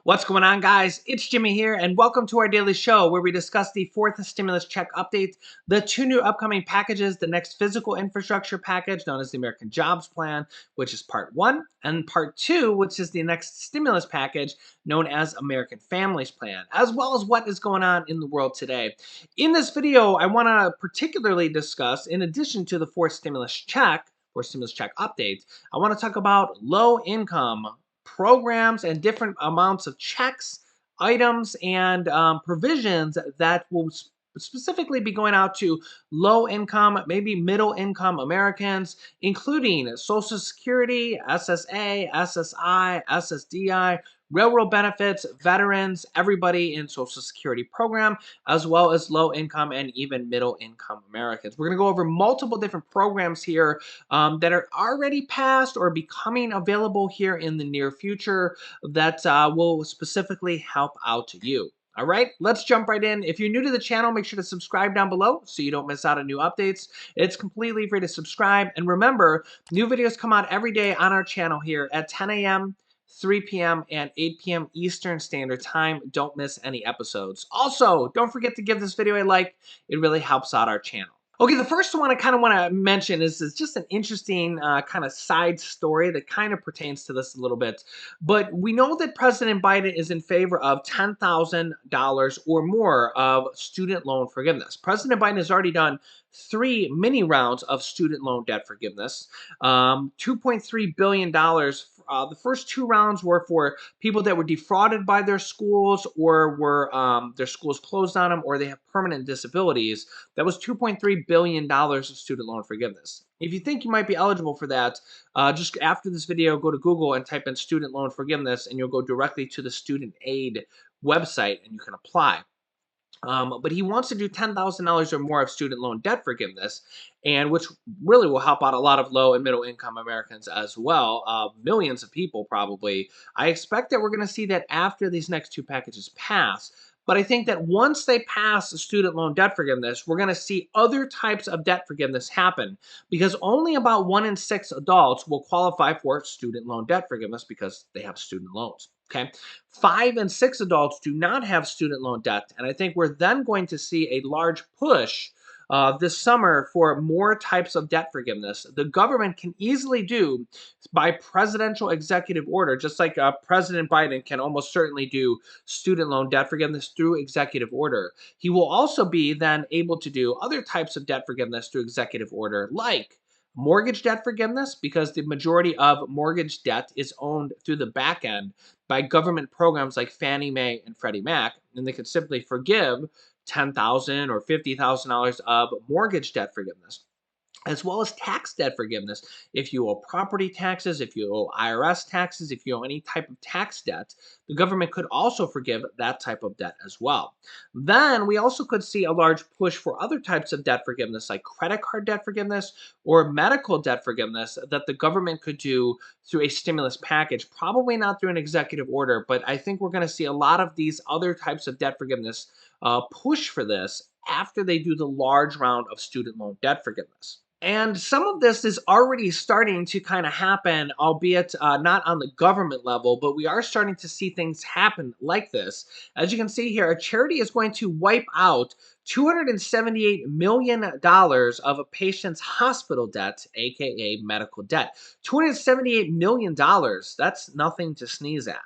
What's going on, guys? It's Jimmy here, and welcome to our daily show where we discuss the fourth stimulus check updates, the two new upcoming packages, the next physical infrastructure package known as the American Jobs Plan, which is part one, and part two, which is the next stimulus package known as American Families Plan, as well as what is going on in the world today. In this video, I want to particularly discuss, in addition to the fourth stimulus check, or stimulus check updates, I want to talk about low income programs and different amounts of checks, items, and provisions that will specifically be going out to low income, maybe middle income Americans, including Social Security, SSA, SSI, SSDI, railroad benefits, veterans, everybody in Social Security program, as well as low income and even middle income Americans. We're going to go over multiple different programs here that are already passed or becoming available here in the near future that will specifically help out you. All right, let's jump right in. If you're new to the channel, make sure to subscribe down below so you don't miss out on new updates. It's completely free to subscribe. And remember, new videos come out every day on our channel here at 10 a.m., 3 p.m., and 8 p.m. Eastern Standard Time. Don't miss any episodes. Also, don't forget to give this video a like. It really helps out our channel. Okay, the first one I kind of want to mention is just an interesting kind of side story that kind of pertains to this a little bit. But we know that President Biden is in favor of $10,000 or more of student loan forgiveness. President Biden has already done 3 mini rounds of student loan debt forgiveness, $2.3 billion. The first 2 rounds were for people that were defrauded by their schools or were their schools closed on them or they have permanent disabilities. That was $2.3 billion of student loan forgiveness. If you think you might be eligible for that, just after this video, go to Google and type in student loan forgiveness, and you'll go directly to the student aid website and you can apply. But he wants to do $10,000 or more of student loan debt forgiveness, and which really will help out a lot of low and middle income Americans as well, millions of people probably. I expect that we're going to see that after these next 2 packages pass. But I think that once they pass the student loan debt forgiveness, we're going to see other types of debt forgiveness happen because only about 1 in 6 adults will qualify for student loan debt forgiveness because they have student loans. Okay, 5 and 6 adults do not have student loan debt, and I think we're then going to see a large push this summer for more types of debt forgiveness. The government can easily do by presidential executive order, just like President Biden can almost certainly do student loan debt forgiveness through executive order. He will also be then able to do other types of debt forgiveness through executive order, like mortgage debt forgiveness, because the majority of mortgage debt is owned through the back end by government programs like Fannie Mae and Freddie Mac, and they could simply forgive $10,000 or $50,000 of mortgage debt forgiveness, as well as tax debt forgiveness. If you owe property taxes, if you owe IRS taxes, if you owe any type of tax debt, the government could also forgive that type of debt as well. Then we also could see a large push for other types of debt forgiveness, like credit card debt forgiveness or medical debt forgiveness, that the government could do through a stimulus package. Probably not through an executive order, but I think we're going to see a lot of these other types of debt forgiveness push for this after they do the large round of student loan debt forgiveness. And some of this is already starting to kind of happen, albeit not on the government level, but we are starting to see things happen like this. As you can see here, a charity is going to wipe out $278 million of a patient's hospital debt, aka medical debt. $278 million, that's nothing to sneeze at.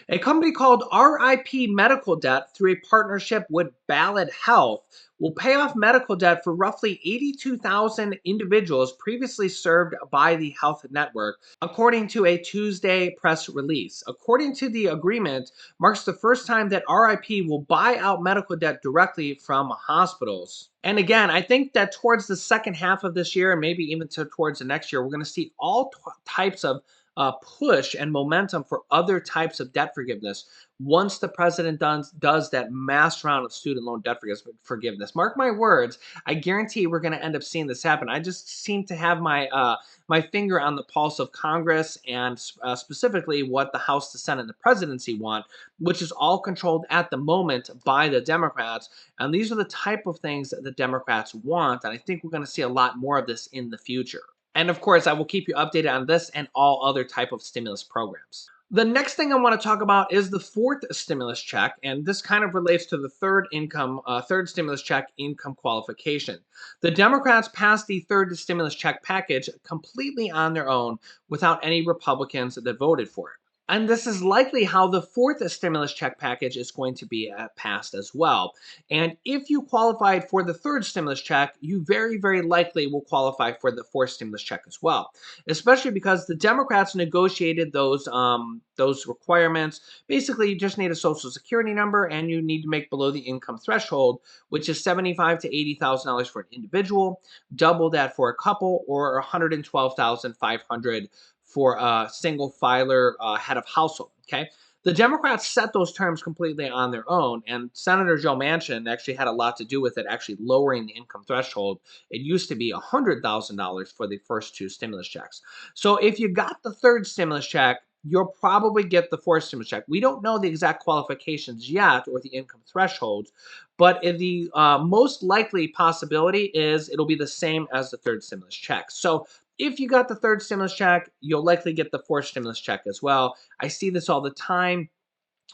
A company called RIP Medical Debt, through a partnership with Ballad Health, will pay off medical debt for roughly 82,000 individuals previously served by the health network, according to a Tuesday press release. According to the agreement, marks the first time that RIP will buy out medical debt directly from hospitals. And again, I think that towards the second half of this year, and maybe even towards the next year, we're going to see all types of push and momentum for other types of debt forgiveness once the president does that mass round of student loan debt forgiveness. Mark my words, I guarantee we're going to end up seeing this happen. I just seem to have my finger on the pulse of Congress and specifically what the House, the Senate, and the presidency want, which is all controlled at the moment by the Democrats. And these are the type of things that the Democrats want. And I think we're going to see a lot more of this in the future. And of course, I will keep you updated on this and all other type of stimulus programs. The next thing I want to talk about is the fourth stimulus check, and this kind of relates to the third stimulus check income qualification. The Democrats passed the third stimulus check package completely on their own without any Republicans that voted for it. And this is likely how the fourth stimulus check package is going to be passed as well. And if you qualified for the third stimulus check, you very, very likely will qualify for the fourth stimulus check as well, especially because the Democrats negotiated those requirements. Basically, you just need a social security number and you need to make below the income threshold, which is $75,000 to $80,000 for an individual, double that for a couple, or $112,500 for a single filer head of household. Okay. The Democrats set those terms completely on their own, and Senator Joe Manchin actually had a lot to do with it, actually lowering the income threshold. It used to be $100,000 for the first two stimulus checks. So if you got the third stimulus check, you'll probably get the fourth stimulus check. We don't know the exact qualifications yet or the income thresholds, but the most likely possibility is it'll be the same as the third stimulus check. So if you got the third stimulus check, you'll likely get the fourth stimulus check as well. I see this all the time.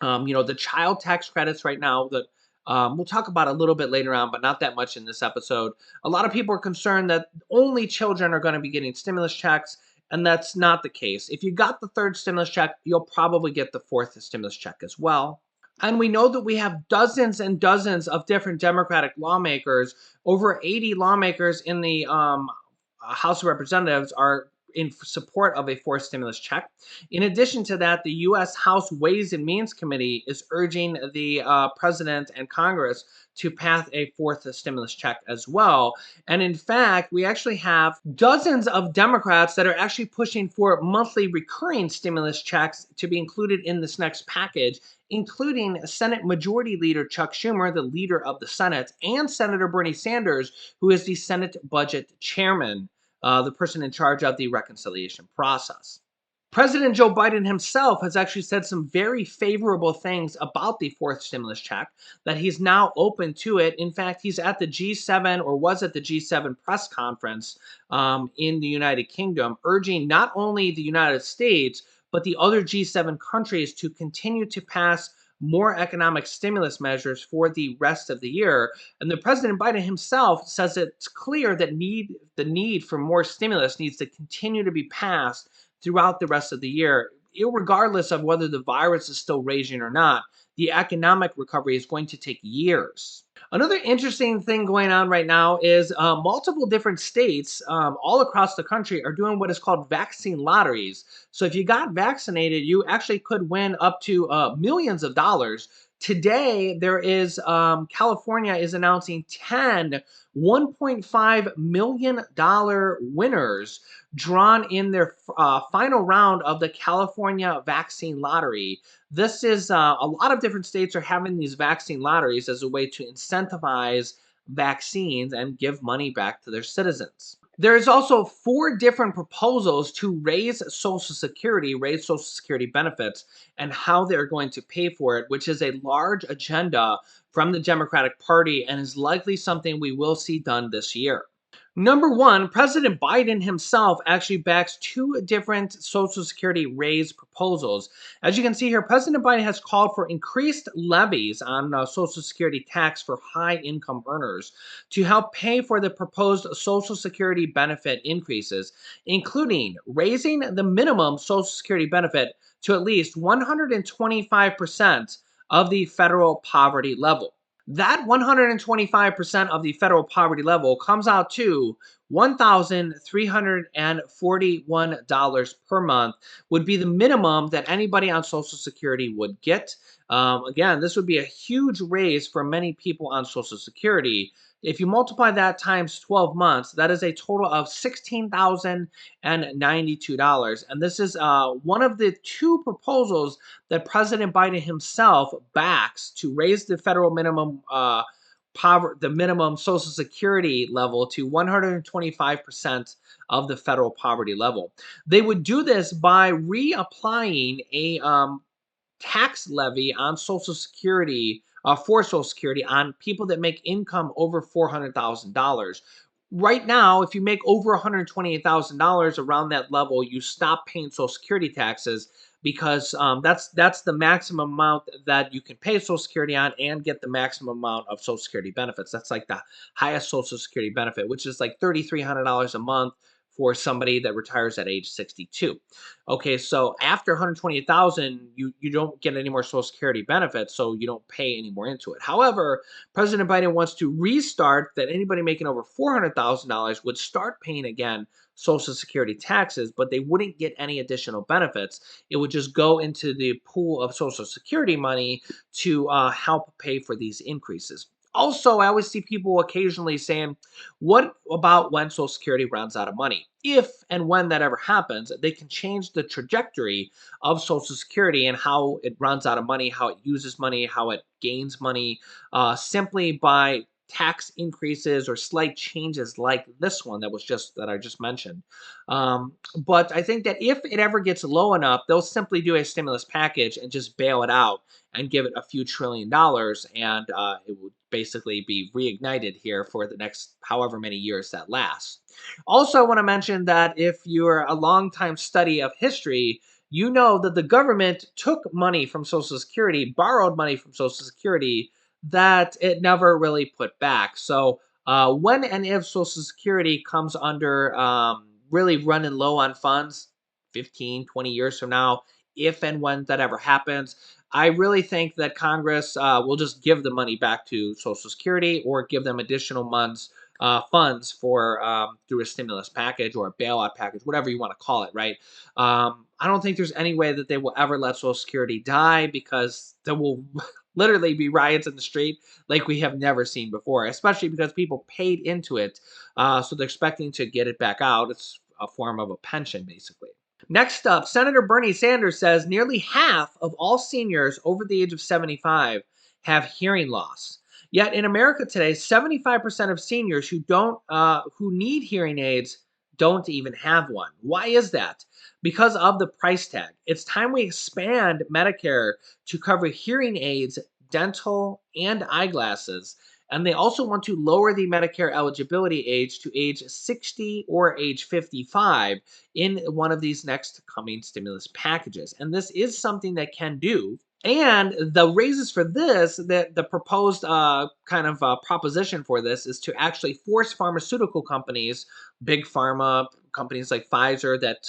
The child tax credits right now that we'll talk about a little bit later on, but not that much in this episode. A lot of people are concerned that only children are going to be getting stimulus checks, and that's not the case. If you got the third stimulus check, you'll probably get the fourth stimulus check as well. And we know that we have dozens and dozens of different Democratic lawmakers. Over 80 lawmakers in the House of Representatives are in support of a fourth stimulus check. In addition to that, the U.S. House Ways and Means Committee is urging the President and Congress to pass a fourth stimulus check as well. And in fact, we actually have dozens of Democrats that are actually pushing for monthly recurring stimulus checks to be included in this next package, including Senate Majority Leader Chuck Schumer, the leader of the Senate, and Senator Bernie Sanders, who is the Senate Budget Chairman, the person in charge of the reconciliation process. President Joe Biden himself has actually said some very favorable things about the fourth stimulus check, that he's now open to it. In fact, he's at the G7 or was at the G7 press conference in the United Kingdom, urging not only the United States, but the other G7 countries to continue to pass more economic stimulus measures for the rest of the year. And the President Biden himself says it's clear that the need for more stimulus needs to continue to be passed throughout the rest of the year, regardless of whether the virus is still raging or not. The economic recovery is going to take years. Another interesting thing going on right now is multiple different states all across the country are doing what is called vaccine lotteries. So if you got vaccinated, you actually could win up to millions of dollars. Today, there is California is announcing 10 $1.5 million winners drawn in their final round of the California vaccine lottery. This is a lot of different states are having these vaccine lotteries as a way to incentivize vaccines and give money back to their citizens. There's also 4 different proposals to raise Social Security benefits, and how they're going to pay for it, which is a large agenda from the Democratic Party and is likely something we will see done this year. Number one, President Biden himself actually backs 2 different Social Security raise proposals. As you can see here, President Biden has called for increased levies on Social Security tax for high income earners to help pay for the proposed Social Security benefit increases, including raising the minimum Social Security benefit to at least 125% of the federal poverty level. That 125% of the federal poverty level comes out to $1,341 per month, would be the minimum that anybody on Social Security would get. Again, this would be a huge raise for many people on Social Security. If you multiply that times 12 months, that is a total of $16,092. And this is one of the 2 proposals that President Biden himself backs to raise the federal minimum the minimum Social Security level to 125% of the federal poverty level. They would do this by reapplying a tax levy on Social Security for Social Security on people that make income over $400,000. Right now, if you make over $128,000 around that level, you stop paying Social Security taxes. because that's the maximum amount that you can pay Social Security on and get the maximum amount of Social Security benefits. That's like the highest Social Security benefit, which is like $3,300 a month for somebody that retires at age 62. Okay, so after 128,000, you don't get any more Social Security benefits, so you don't pay any more into it. However, President Biden wants to restart that anybody making over $400,000 would start paying again Social Security taxes, but they wouldn't get any additional benefits. It would just go into the pool of Social Security money to help pay for these increases. Also, I always see people occasionally saying, what about when Social Security runs out of money? If and when that ever happens, they can change the trajectory of Social Security and how it runs out of money, how it uses money, how it gains money, simply by tax increases or slight changes like this one that I just mentioned. But I think that if it ever gets low enough, they'll simply do a stimulus package and just bail it out and give it a few $1 trillion, and it would basically be reignited here for the next however many years that lasts. Also, I want to mention that if you're a longtime study of history, you know that the government took money from Social Security, borrowed money from Social Security that it never really put back. So when and if Social Security comes under really running low on funds, 15, 20 years from now, if and when that ever happens, I really think that Congress will just give the money back to Social Security or give them additional funds for through a stimulus package or a bailout package, whatever you want to call it, right? I don't think there's any way that they will ever let Social Security die, because there will literally be riots in the street like we have never seen before, especially because people paid into it. So they're expecting to get it back out. It's a form of a pension, basically. Next up, Senator Bernie Sanders says nearly half of all seniors over the age of 75 have hearing loss. Yet in America today, 75% of seniors who need hearing aids don't even have one. Why is that? Because of the price tag. It's time we expand Medicare to cover hearing aids, dental, and eyeglasses. And they also want to lower the Medicare eligibility age to age 60 or age 55 in one of these next coming stimulus packages. And this is something that can do. And the raises for this, that the proposed proposition for this is to actually force pharmaceutical companies, big pharma companies like Pfizer that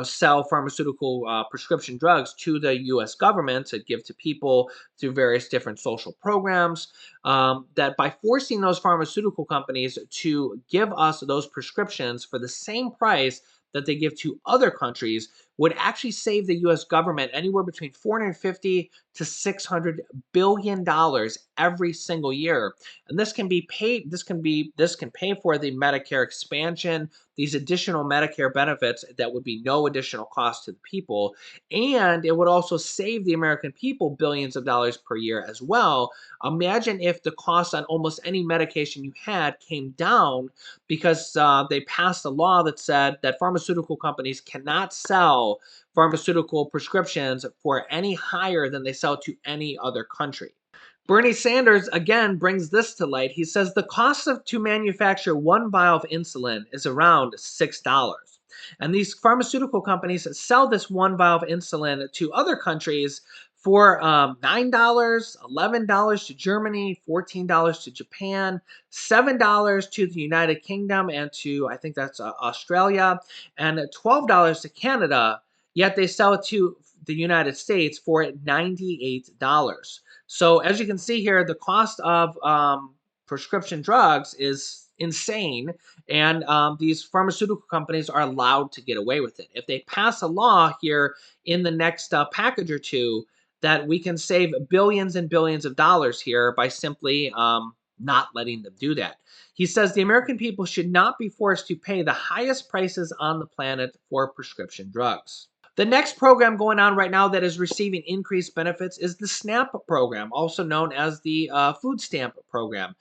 sell pharmaceutical prescription drugs to the U.S. government to give to people through various different social programs. That by forcing those pharmaceutical companies to give us those prescriptions for the same price that they give to other countries would actually save the US government anywhere between 450 to 600 billion dollars every single year. And this can pay for the Medicare expansion, these additional Medicare benefits that would be no additional cost to the people, and it would also save the American people billions of dollars per year as well. Imagine if the cost on almost any medication you had came down because they passed a law that said that pharmaceutical companies cannot sell pharmaceutical prescriptions for any higher than they sell to any other country. Bernie Sanders again brings this to light. He says the cost to manufacture one vial of insulin is around $6. And these pharmaceutical companies sell this one vial of insulin to other countries for $9, $11 to Germany, $14 to Japan, $7 to the United Kingdom and to, I think that's Australia, and $12 to Canada. Yet they sell it to the United States for $98. So as you can see here, the cost of prescription drugs is insane, and these pharmaceutical companies are allowed to get away with it. If they pass a law here in the next package or two, that we can save billions and billions of dollars here by simply not letting them do that. He says the American people should not be forced to pay the highest prices on the planet for prescription drugs. The next program going on right now that is receiving increased benefits is the SNAP program, also known as the food stamp program.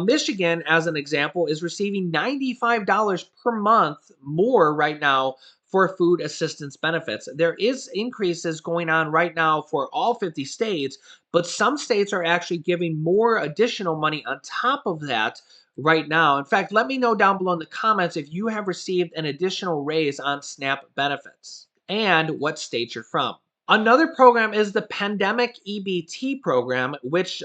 Michigan, as an example, is receiving $95 per month more right now for food assistance benefits. There is increases going on right now for all 50 states, but some states are actually giving more additional money on top of that right now. In fact, let me know down below in the comments if you have received an additional raise on SNAP benefits. and what state you're from. Another program is the Pandemic EBT program, which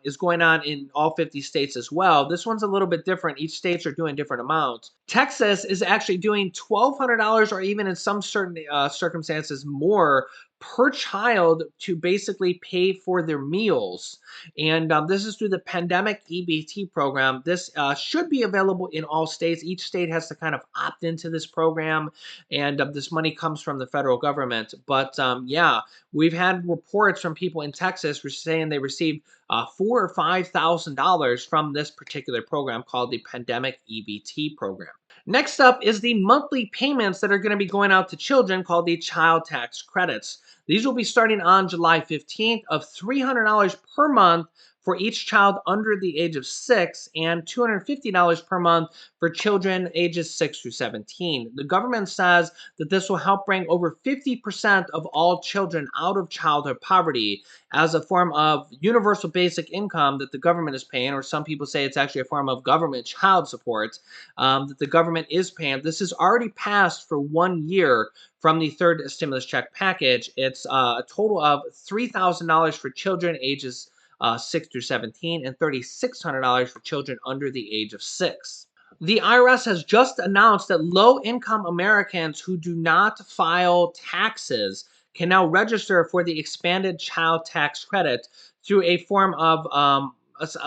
is going on in all 50 states as well. This one's a little bit different. Each states are doing different amounts. Texas is actually doing $1,200 or even in some certain circumstances more per child to basically pay for their meals. And this is through the Pandemic EBT program. This should be available in all states. Each state has to kind of opt into this program, and this money comes from the federal government. But yeah, we've had reports from people in Texas saying they received $4,000 or $5,000 from this particular program called the Pandemic EBT program. Next up is the monthly payments that are going to be going out to children called the child tax credits. These will be starting on July 15th of $300 per month for each child under the age of 6 and $250 per month for children ages 6 through 17. The government says that this will help bring over 50% of all children out of childhood poverty as a form of universal basic income that the government is paying, or some people say it's actually a form of government child support that the government is paying. This is already passed for 1 year from the third stimulus check package. It's a total of $3,000 for children ages 6 through 17 and $3,600 for children under the age of 6. The IRS has just announced that low-income Americans who do not file taxes can now register for the expanded child tax credit through a form of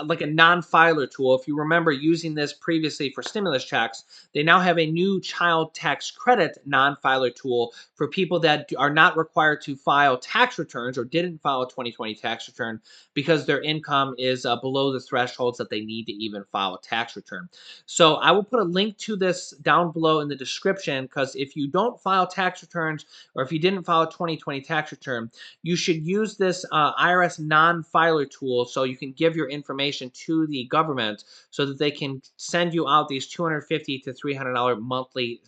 like a non-filer tool. If you remember using this previously for stimulus checks, they now have a new child tax credit non-filer tool for people that are not required to file tax returns or didn't file a 2020 tax return because their income is below the thresholds that they need to even file a tax return. So I will put a link to this down below in the description, because if you don't file tax returns or if you didn't file a 2020 tax return, you should use this IRS non-filer tool so you can give your information to the government so that they can send you out these $250 to $300 monthly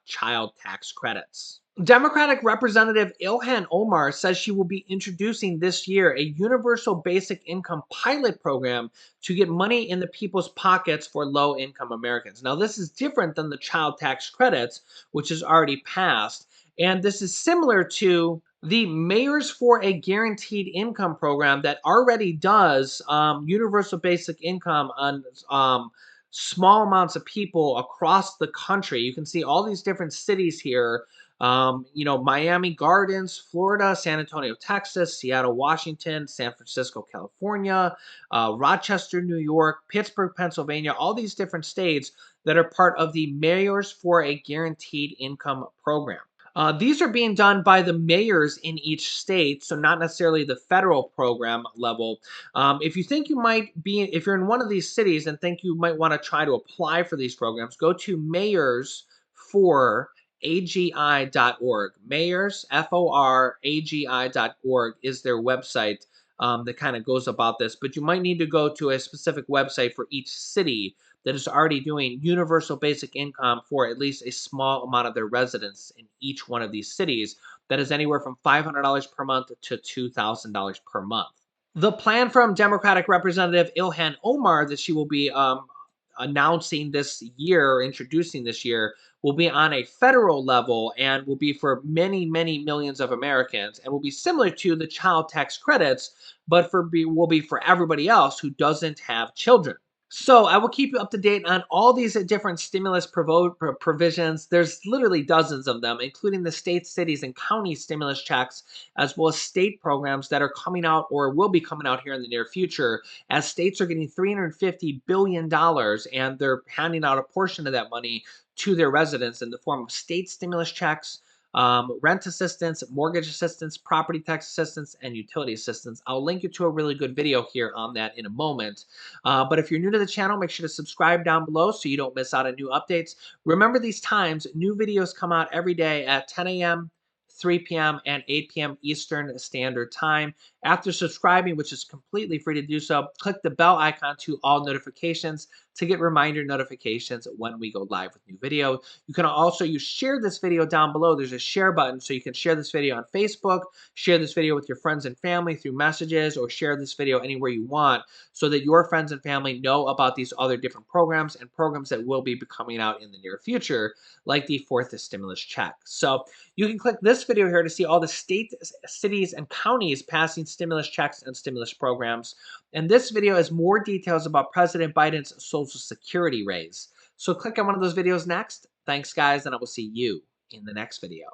child tax credits. Democratic Representative Ilhan Omar says she will be introducing this year a universal basic income pilot program to get money in the people's pockets for low-income Americans. Now, this is different than the child tax credits, which is already passed. And this is similar to the Mayors for a Guaranteed Income program that already does universal basic income on small amounts of people across the country. You can see all these different cities here. Miami Gardens, Florida, San Antonio, Texas, Seattle, Washington, San Francisco, California, Rochester, New York, Pittsburgh, Pennsylvania, all these different states that are part of the Mayors for a Guaranteed Income program. These are being done by the mayors in each state, so not necessarily the federal program level. If you think you might be, if you're in one of these cities and think you might want to try to apply for these programs, go to mayorsforagi.org. Mayors, FORAGI.org is their website that kind of goes about this. But you might need to go to a specific website for each city that is already doing universal basic income for at least a small amount of their residents in each one of these cities. That is anywhere from $500 per month to $2,000 per month. The plan from Democratic Representative Ilhan Omar that she will be announcing this year, introducing this year, will be on a federal level and will be for many, many millions of Americans, and will be similar to the child tax credits, but will be for everybody else who doesn't have children. So I will keep you up to date on all these different stimulus provisions. There's literally dozens of them, including the state, cities, and county stimulus checks, as well as state programs that are coming out or will be coming out here in the near future, as states are getting $350 billion and they're handing out a portion of that money to their residents in the form of state stimulus checks, rent assistance, mortgage assistance, property tax assistance, and utility assistance. I'll link you to a really good video here on that in a moment. But if you're new to the channel, make sure to subscribe down below so you don't miss out on new updates. Remember these times, new videos come out every day at 10 a.m., 3 p.m., and 8 p.m. Eastern Standard Time. After subscribing, which is completely free to do so, click the bell icon to all notifications to get reminder notifications when we go live with new video. You can also share this video down below. There's a share button, so you can share this video on Facebook, share this video with your friends and family through messages, or share this video anywhere you want so that your friends and family know about these other different programs and programs that will be coming out in the near future, like the fourth stimulus check. So you can click this video here to see all the states, cities, and counties passing stimulus checks and stimulus programs. And this video has more details about President Biden's Social Security raise. So click on one of those videos next. Thanks, guys, and I will see you in the next video.